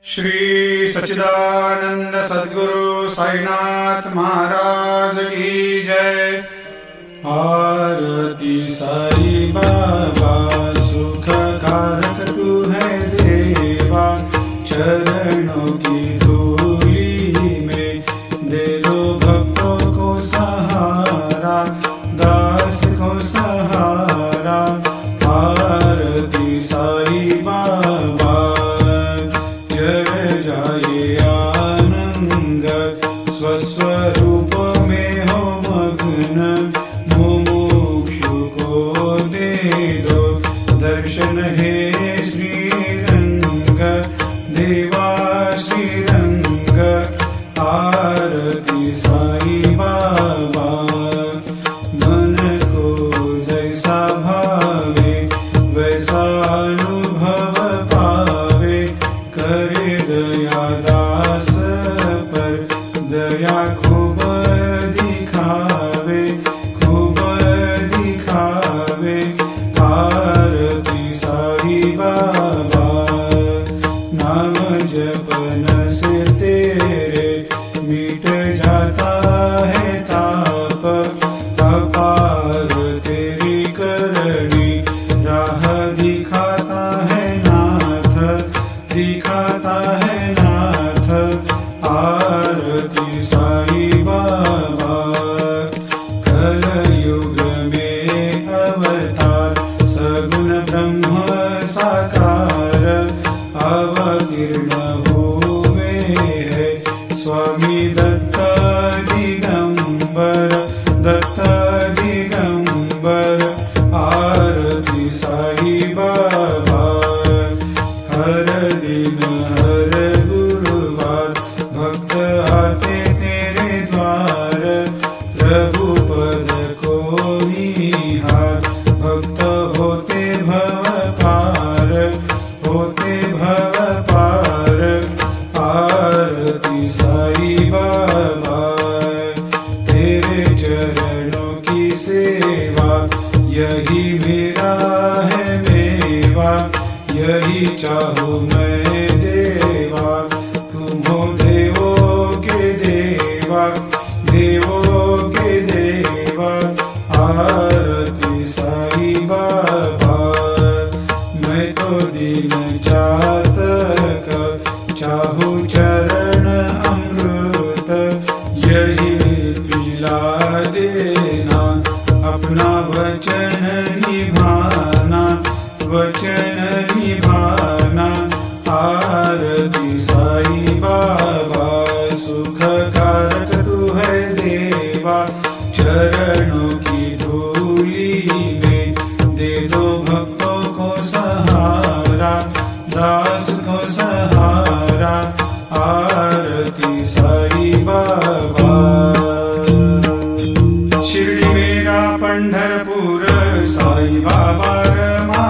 श्री सच्चिदानंद सद्गुरु साईनाथ महाराज की जय। आरती साई बाबा सुख कारक तू है देवा, चरणों की धूली में दे दो भक्तों को सहारा, दास को सहारा। आरती साई बाबा जय जाए आनंद, स्वस्वरूप में हो मग्न, मुमुक्षु को दे दो दर्शन हे श्रीरंग, देवा श्रीरंग। आरती साई बाबा मन को जैसा भावे वैसा अनुभव पावे, करे दया दास पर दया खूब दिखावे, खूब दिखावे। आरती साई बाबा नाम जपन से तेरे मिट जाता है ताप, अपार तेरी करनी राह दिखाता है नाथ, दिखाता है नाथ। आरती साई बाबा कलयुग में अवतार, सगुण ब्रह्म साकार अवतीर्ण हुए है स्वामी दत्त दिगंबर, दत्त दिगंबर। आरती साई बाबा हर दिन हर गुरुवार भक्त आते तेरे द्वार, रघुपद को निहार भक्त होते भव पार, होते भव पार। आरती साई बाबा तेरे चरणों की सेवा, यही मेरा है मेवा, यही चाहूँ मैं देवा। तुम हो देवों के देवा, देवों के देवा। आरती साई बाबा मैं तो दीन चातक, चाहूँ चरण अमृत, यही पिला देना, अपना वचन निभाना, वचन निभाना। आरती साई बाबा सुख कारक तू है देवा, चरणों की धूली में दे दो भक्तों को सहारा, दास को सहारा। आरती साई बाबा शिर्डी मेरा पंढरपूर, साई बाबा रमा